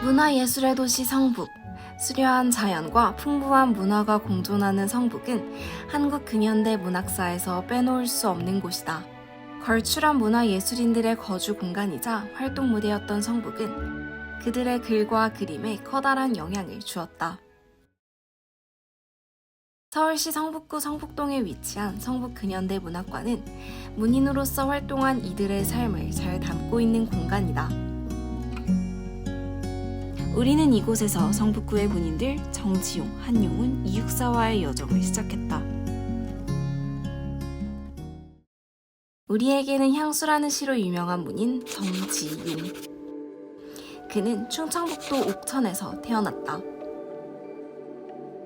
문화예술의 도시 성북. 수려한 자연과 풍부한 문화가 공존하는 성북은 한국 근현대 문학사에서 빼놓을 수 없는 곳이다. 걸출한 문화예술인들의 거주 공간이자 활동 무대였던 성북은 그들의 글과 그림에 커다란 영향을 주었다. 서울시 성북구 성북동에 위치한 성북 근현대 문학관은 문인으로서 활동한 이들의 삶을 잘 담고 있는 공간이다. 우리는 이곳에서 성북구의 문인들 정지용, 한용운, 이육사와의 여정을 시작했다. 우리에게는 향수라는 시로 유명한 문인 정지용. 그는 충청북도 옥천에서 태어났다.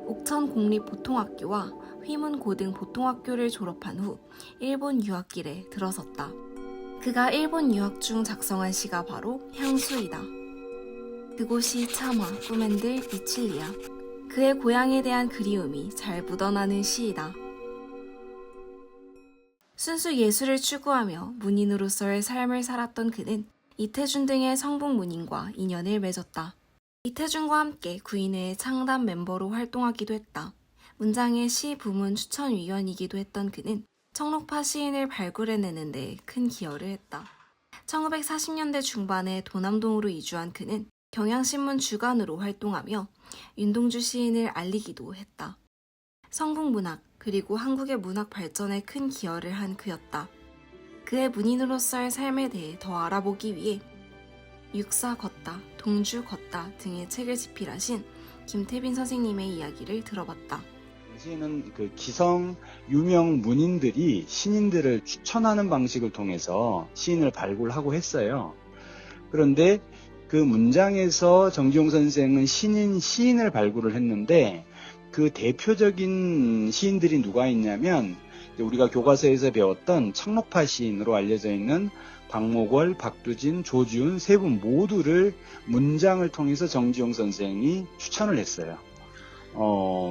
옥천 공립보통학교와 휘문고등보통학교를 졸업한 후 일본 유학길에 들어섰다. 그가 일본 유학 중 작성한 시가 바로 향수이다. 그곳이 차마 꿈엔들 이칠리야. 그의 고향에 대한 그리움이 잘 묻어나는 시이다. 순수 예술을 추구하며 문인으로서의 삶을 살았던 그는 이태준 등의 성북 문인과 인연을 맺었다. 이태준과 함께 구인회의 창단 멤버로 활동하기도 했다. 문장의 시 부문 추천위원이기도 했던 그는 청록파 시인을 발굴해내는 데 큰 기여를 했다. 1940년대 중반에 도남동으로 이주한 그는 경향신문 주간으로 활동하며 윤동주 시인을 알리기도 했다. 성북 문학 그리고 한국의 문학 발전에 큰 기여를 한 그였다. 그의 문인으로서의 삶에 대해 더 알아보기 위해 육사 걷다, 동주 걷다 등의 책을 집필하신 김태빈 선생님의 이야기를 들어봤다. 당시에는 그 기성 유명 문인들이 신인들을 추천하는 방식을 통해서 시인을 발굴하고 했어요. 그런데 그 문장에서 정지용 선생은 시인을 발굴을 했는데 그 대표적인 시인들이 누가 있냐면 우리가 교과서에서 배웠던 청록파 시인으로 알려져 있는 박목월, 박두진, 조지훈 세 분 모두를 문장을 통해서 정지용 선생이 추천을 했어요.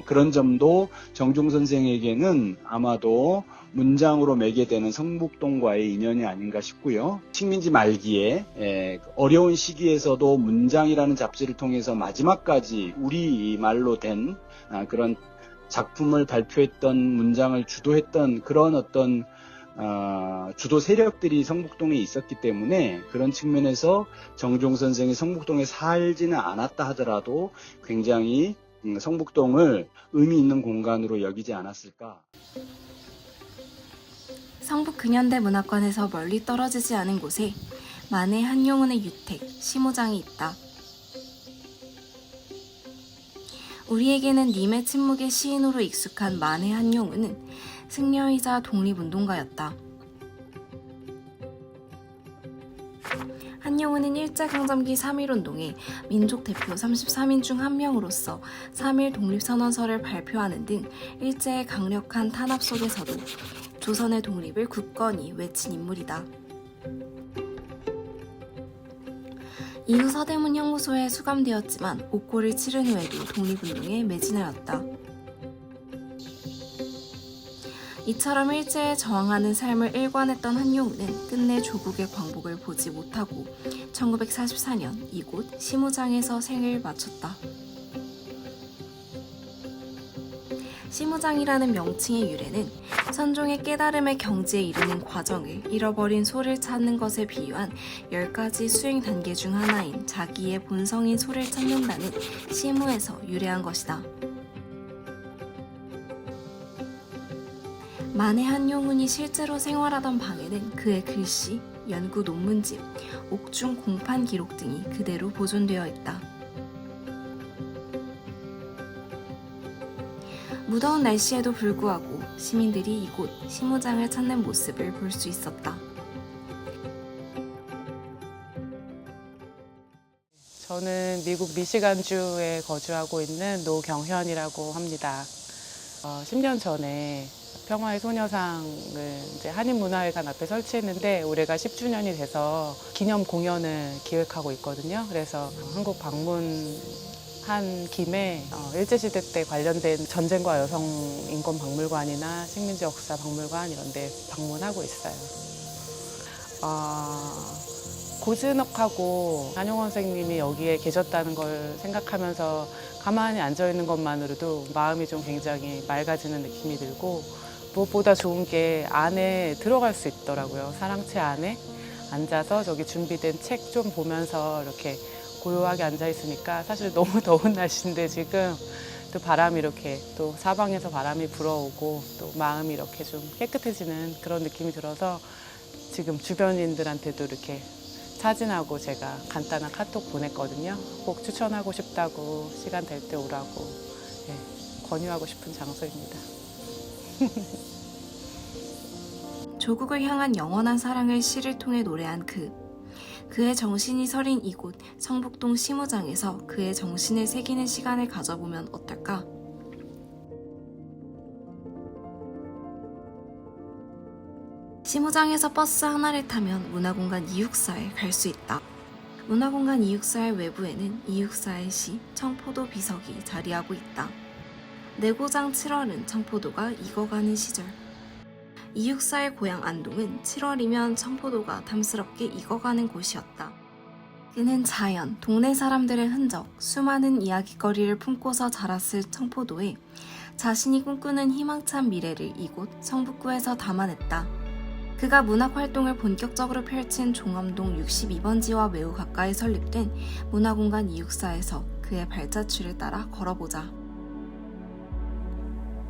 그런 점도 정지용 선생에게는 아마도 문장으로 매개되는 성북동과의 인연이 아닌가 싶고요. 식민지 말기에 어려운 시기에서도 문장이라는 잡지를 통해서 마지막까지 우리말로 된 그런 작품을 발표했던 문장을 주도했던 그런 어떤 주도 세력들이 성북동에 있었기 때문에 그런 측면에서 정지용 선생이 성북동에 살지는 않았다 하더라도 굉장히 성북동을 의미 있는 공간으로 여기지 않았을까. 성북 근현대 문학관에서 멀리 떨어지지 않은 곳에 만해 한용운의 유택, 시무장이 있다. 우리에게는 님의 침묵의 시인으로 익숙한 만해 한용운은 승려이자 독립운동가였다. 한용운은 일제강점기 3.1운동의 민족 대표 33인 중 한 명으로서 3.1 독립선언서를 발표하는 등 일제의 강력한 탄압 속에서도 조선의 독립을 굳건히 외친 인물이다. 이후 서대문 형무소에 수감되었지만 옥고를 치른 후에도 독립운동에 매진하였다. 이처럼 일제에 저항하는 삶을 일관했던 한용운은 끝내 조국의 광복을 보지 못하고 1944년 이곳 시무장에서 생을 마쳤다. 시무장이라는 명칭의 유래는 선종의 깨달음의 경지에 이르는 과정을 잃어버린 소를 찾는 것에 비유한 10가지 수행 단계 중 하나인 자기의 본성인 소를 찾는다는 시무에서 유래한 것이다. 만해 한용운이 실제로 생활하던 방에는 그의 글씨, 연구 논문집, 옥중 공판 기록 등이 그대로 보존되어 있다. 무더운 날씨에도 불구하고 시민들이 이곳 시무장을 찾는 모습을 볼 수 있었다. 저는 미국 미시간주에 거주하고 있는 노경현이라고 합니다. 10년 전에 평화의 소녀상을 이제 한인문화회관 앞에 설치했는데 올해가 10주년이 돼서 기념 공연을 기획하고 있거든요. 그래서 한국 방문한 김에 일제시대 때 관련된 전쟁과 여성 인권 박물관이나 식민지 역사 박물관 이런 데 방문하고 있어요. 고즈넉하고 한용원 선생님이 여기에 계셨다는 걸 생각하면서 가만히 앉아있는 것만으로도 마음이 좀 굉장히 맑아지는 느낌이 들고 무엇보다 좋은 게 안에 들어갈 수 있더라고요. 사랑채 안에 앉아서 저기 준비된 책 좀 보면서 이렇게 고요하게 앉아있으니까 사실 너무 더운 날씨인데 지금 또 바람이 이렇게 또 사방에서 바람이 불어오고 또 마음이 이렇게 좀 깨끗해지는 그런 느낌이 들어서 지금 주변인들한테도 이렇게 사진하고 제가 간단한 카톡 보냈거든요. 꼭 추천하고 싶다고 시간 될 때 오라고 권유하고 싶은 장소입니다. 조국을 향한 영원한 사랑을 시를 통해 노래한 그의 정신이 서린 이곳 성북동 시무장에서 그의 정신을 새기는 시간을 가져보면 어떨까? 시무장에서 버스 하나를 타면 문화공간 264에 갈 수 있다. 문화공간 264의 외부에는 264의 시 청포도 비석이 자리하고 있다. 내 고장 7월은 청포도가 익어가는 시절. 264의 고향 안동은 7월이면 청포도가 탐스럽게 익어가는 곳이었다. 그는 자연, 동네 사람들의 흔적, 수많은 이야깃거리를 품고서 자랐을 청포도에 자신이 꿈꾸는 희망찬 미래를 이곳 성북구에서 담아냈다. 그가 문학활동을 본격적으로 펼친 종암동 62번지와 매우 가까이 설립된 문화공간 264에서 그의 발자취를 따라 걸어보자.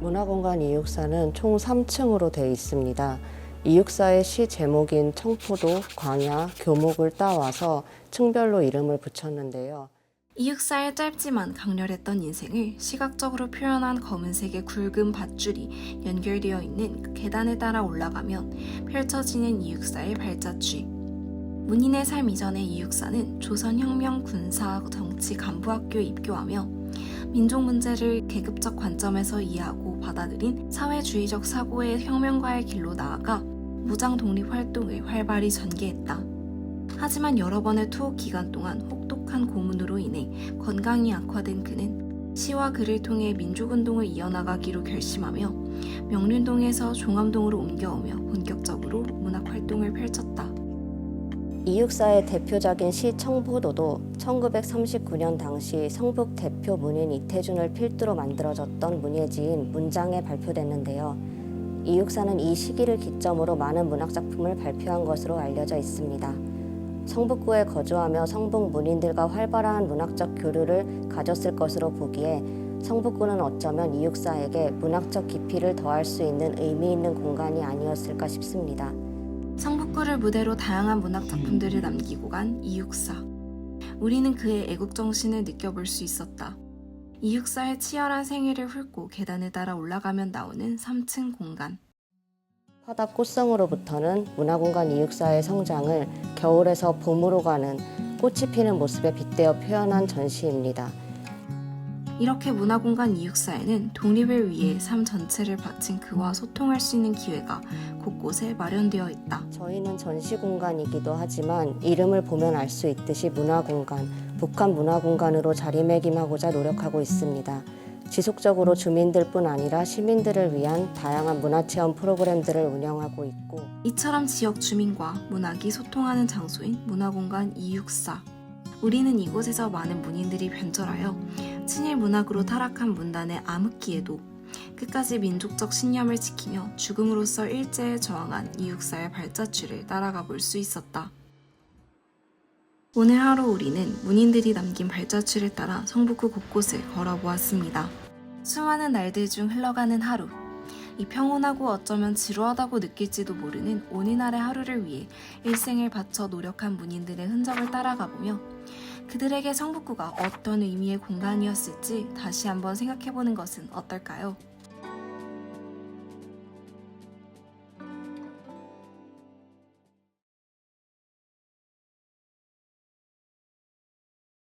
문화공간 264는 총 3층으로 되어 있습니다. 264의 시 제목인 청포도, 광야, 교목을 따와서 층별로 이름을 붙였는데요. 264의 짧지만 강렬했던 인생을 시각적으로 표현한 검은색의 굵은 밧줄이 연결되어 있는 계단을 따라 올라가면 펼쳐지는 264의 발자취. 문인의 삶 이전의 264는 조선혁명 군사 정치 간부학교에 입교하며 민족 문제를 계급적 관점에서 이해하고 받아들인 사회주의적 사고의 혁명가의 길로 나아가 무장 독립 활동을 활발히 전개했다. 하지만 여러 번의 투옥 기간 동안 혹독한 고문으로 인해 건강이 악화된 그는 시와 글을 통해 민족운동을 이어나가기로 결심하며 명륜동에서 종암동으로 옮겨오며 본격적으로 문학활동을 펼쳤다. 264의 대표작인 시 청포도도 1939년 당시 성북 대표 문인 이태준을 필두로 만들어졌던 문예지인 문장에 발표됐는데요. 264는 이 시기를 기점으로 많은 문학작품을 발표한 것으로 알려져 있습니다. 성북구에 거주하며 성북 문인들과 활발한 문학적 교류를 가졌을 것으로 보기에 성북구는 어쩌면 264에게 문학적 깊이를 더할 수 있는 의미 있는 공간이 아니었을까 싶습니다. 성북구를 무대로 다양한 문학작품들을 남기고 간 264. 우리는 그의 애국정신을 느껴볼 수 있었다. 264의 치열한 생애를 훑고 계단을 따라 올라가면 나오는 3층 공간. 화답 꽃성으로부터는 문화공간 264의 성장을 겨울에서 봄으로 가는 꽃이 피는 모습에 빗대어 표현한 전시입니다. 이렇게 문화공간 264에는 독립을 위해 삶 전체를 바친 그와 소통할 수 있는 기회가 곳곳에 마련되어 있다. 저희는 전시 공간이기도 하지만 이름을 보면 알 수 있듯이 문화공간, 북한 문화공간으로 자리매김하고자 노력하고 있습니다. 지속적으로 주민들뿐 아니라 시민들을 위한 다양한 문화체험 프로그램들을 운영하고 있고 이처럼 지역 주민과 문학이 소통하는 장소인 문화공간 264. 우리는 이곳에서 많은 문인들이 변절하여 친일 문학으로 타락한 문단의 암흑기에도 끝까지 민족적 신념을 지키며 죽음으로써 일제에 저항한 264의 발자취를 따라가 볼 수 있었다. 오늘 하루 우리는 문인들이 남긴 발자취를 따라 성북구 곳곳을 걸어보았습니다. 수많은 날들 중 흘러가는 하루. 이 평온하고 어쩌면 지루하다고 느낄지도 모르는 오늘날의 하루를 위해 일생을 바쳐 노력한 문인들의 흔적을 따라가보며 그들에게 성북구가 어떤 의미의 공간이었을지 다시 한번 생각해보는 것은 어떨까요?